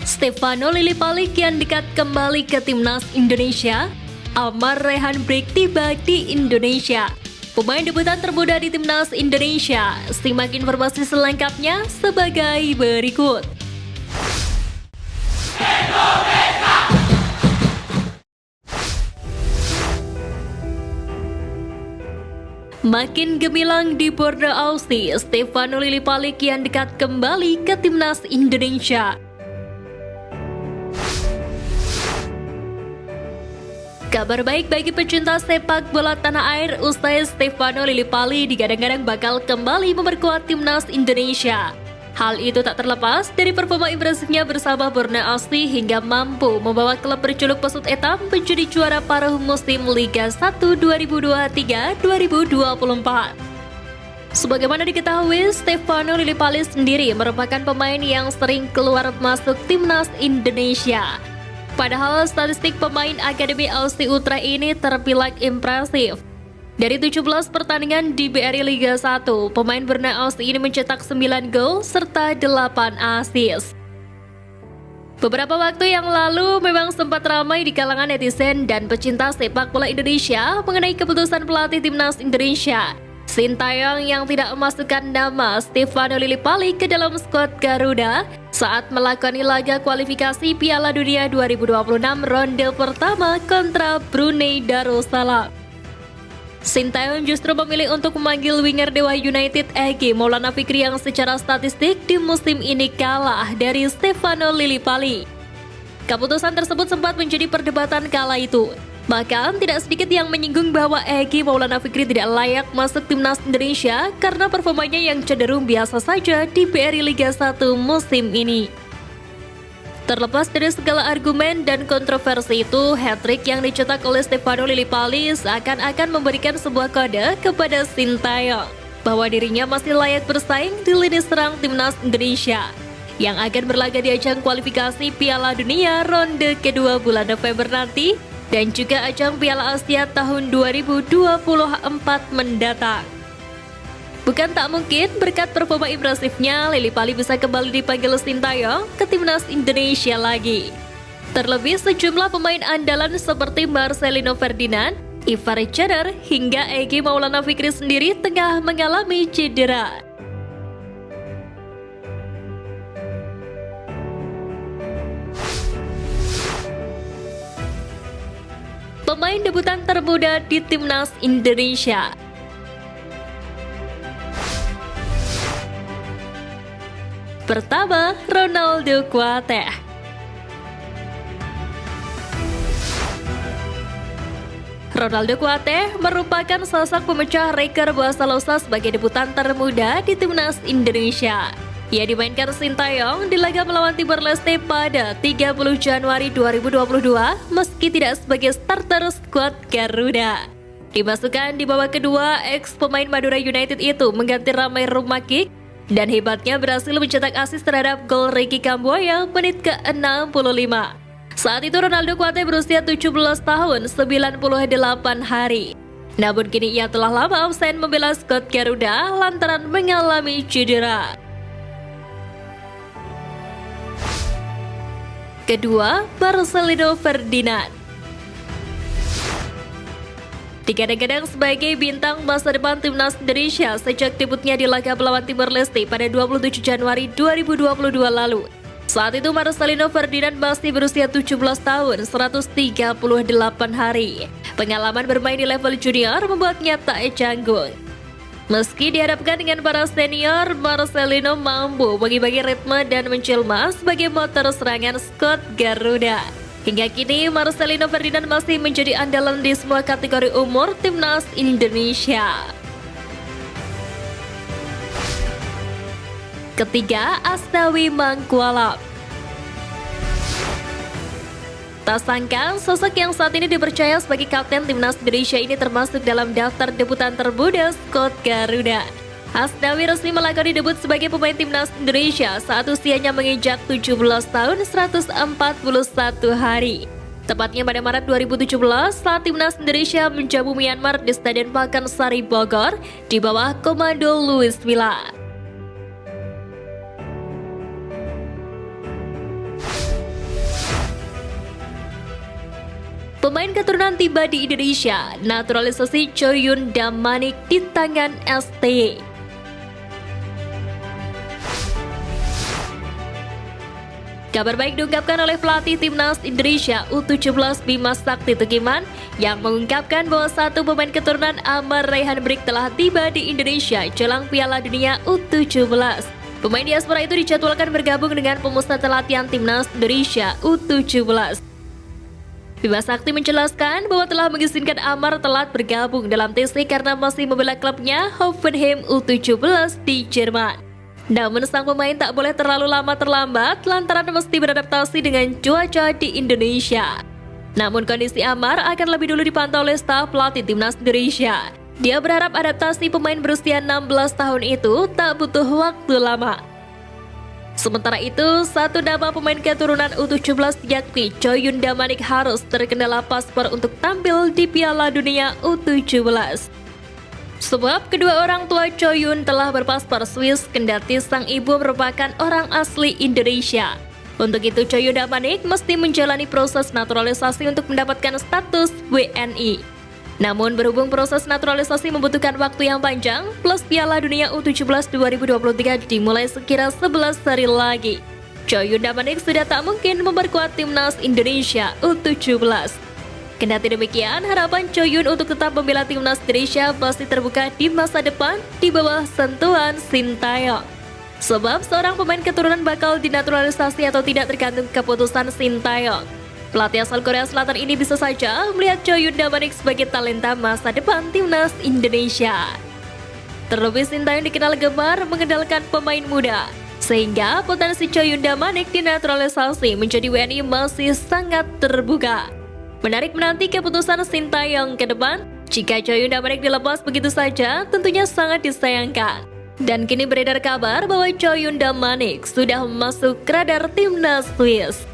Stefano Lillipali kian dekat kembali ke timnas Indonesia. Amar Rehan Brik tiba di Indonesia. Pemain debutan termuda di timnas Indonesia. Simak informasi selengkapnya sebagai berikut. Makin gemilang di border Aussie, Stefano Lillipali kian dekat kembali ke timnas Indonesia. Kabar baik bagi pecinta sepak bola tanah air usai Stefano Lillipali digadang-gadang bakal kembali memperkuat timnas Indonesia. Hal itu tak terlepas dari performa impresifnya bersama Borneo Aussie hingga mampu membawa klub berjuluk Pesut Etam menjadi juara paruh musim Liga 1 2023-2024. Sebagaimana diketahui, Stefano Lillipali sendiri merupakan pemain yang sering keluar masuk timnas Indonesia. Padahal statistik pemain Akademi Aussie Ultra ini terbilang impresif. Dari 17 pertandingan di BRI Liga 1, pemain Borneo Aussie ini mencetak 9 gol serta 8 assist. Beberapa waktu yang lalu memang sempat ramai di kalangan netizen dan pecinta sepak bola Indonesia mengenai keputusan pelatih timnas Indonesia, Sintayong, yang tidak memasukkan nama Stefano Lillipali ke dalam skuad Garuda saat melakoni laga kualifikasi Piala Dunia 2026 ronde pertama kontra Brunei Darussalam. Sintayong justru memilih untuk memanggil winger Dewa United Egy Maulana Fikri yang secara statistik di musim ini kalah dari Stefano Lillipali. Keputusan tersebut sempat menjadi perdebatan kala itu. Bahkan tidak sedikit yang menyinggung bahwa Egy Maulana Fikri tidak layak masuk timnas Indonesia karena performanya yang cenderung biasa saja di BRI Liga 1 musim ini. Terlepas dari segala argumen dan kontroversi itu, hat-trick yang dicetak oleh Stefano Lillipali seakan-akan memberikan sebuah kode kepada Sintayong bahwa dirinya masih layak bersaing di lini serang timnas Indonesia yang akan berlaga di ajang kualifikasi Piala Dunia ronde kedua bulan November nanti dan juga ajang Piala Asia tahun 2024 mendatang. Bukan tak mungkin berkat performa impresifnya, Lillipali bisa kembali dipanggil Sintayong ke timnas Indonesia lagi. Terlebih sejumlah pemain andalan seperti Marcelino Ferdinand, Ivar Tjener, hingga Egy Maulana Fikri sendiri tengah mengalami cedera. Pemain debutan termuda di timnas Indonesia. Pertama, Ronaldo Kuateh. Ronaldo Kuateh merupakan sosok pemecah rekor bahasa losa sebagai debutan termuda di timnas Indonesia. Ia dimainkan Sintayong di laga melawan Timor Leste pada 30 Januari 2022 meski tidak sebagai starter skuad Garuda. Dimasukkan di babak kedua, ex pemain Madura United itu mengganti Ramai Rumakik dan hebatnya berhasil mencetak assist terhadap gol Ricky Kambuaya menit ke-65. Saat itu Ronaldo Kuateh berusia 17 tahun 98 hari. Namun kini ia telah lama absen membela skuad Garuda lantaran mengalami cedera. Kedua, Marcelino Ferdinand. Digadang-gadang sebagai bintang masa depan timnas Indonesia sejak debutnya di laga melawan Timor Leste pada 27 Januari 2022 lalu. Saat itu Marcelino Ferdinand masih berusia 17 tahun 138 hari. Pengalaman bermain di level junior membuatnya tak canggung. Meski dihadapkan dengan para senior, Marcelino mampu bagi-bagi ritme dan menjelma sebagai motor serangan skuad Garuda. Hingga kini, Marcelino Ferdinand masih menjadi andalan di semua kategori umur timnas Indonesia. Ketiga, Asnawi Mangkualam. Tak sangka, sosok yang saat ini dipercaya sebagai kapten timnas Indonesia ini termasuk dalam daftar debutan termuda skuad Garuda. Asnawi resmi melakoni debut sebagai pemain timnas Indonesia saat usianya menginjak 17 tahun 141 hari. Tepatnya pada Maret 2017 saat timnas Indonesia menjamu Myanmar di Stadion Pakansari Bogor di bawah komando Luis Milla. Pemain keturunan tiba di Indonesia, naturalisasi Choyun Damanik di tangan STY. Kabar baik diungkapkan oleh pelatih Timnas Indonesia U17 Bima Sakti Tukiman yang mengungkapkan bahwa satu pemain keturunan Amar Raihan Brik telah tiba di Indonesia jelang Piala Dunia U17. Pemain diaspora itu dijadwalkan bergabung dengan pemusat latihan Timnas Indonesia U17. Bima Sakti menjelaskan bahwa telah mengizinkan Amar telat bergabung dalam TC karena masih membela klubnya Hoffenheim U17 di Jerman. Namun sang pemain tak boleh terlalu lama terlambat lantaran mesti beradaptasi dengan cuaca di Indonesia. Namun kondisi Amar akan lebih dulu dipantau oleh staf pelatih Timnas Indonesia. Dia berharap adaptasi pemain berusia 16 tahun itu tak butuh waktu lama. Sementara itu, satu nama pemain keturunan U17 yakni Choyun Damanik harus terkendala paspor untuk tampil di Piala Dunia U17. Sebab kedua orang tua Choyun telah berpaspor Swiss kendati sang ibu merupakan orang asli Indonesia. Untuk itu Choyun Damanik mesti menjalani proses naturalisasi untuk mendapatkan status WNI. Namun berhubung proses naturalisasi membutuhkan waktu yang panjang, plus Piala Dunia U17 2023 dimulai sekira 11 hari lagi. Choyun Damanik sudah tak mungkin memperkuat Timnas Indonesia U17. Kendati demikian, harapan Choyun untuk tetap membela Timnas Indonesia pasti terbuka di masa depan di bawah sentuhan Sintayong. Sebab seorang pemain keturunan bakal dinaturalisasi atau tidak tergantung keputusan Sintayong. Pelatih asal Korea Selatan ini bisa saja melihat Choyun Damanik sebagai talenta masa depan Timnas Indonesia. Terlebih Sintayong dikenal gemar mengendalikan pemain muda, sehingga potensi Choyun Damanik dinaturalisasi menjadi WNI masih sangat terbuka. Menarik menanti keputusan Sintayong ke depan. Jika Choyun Damanik dilepas begitu saja, tentunya sangat disayangkan. Dan kini beredar kabar bahwa Choyun Damanik sudah masuk radar Timnas Swiss.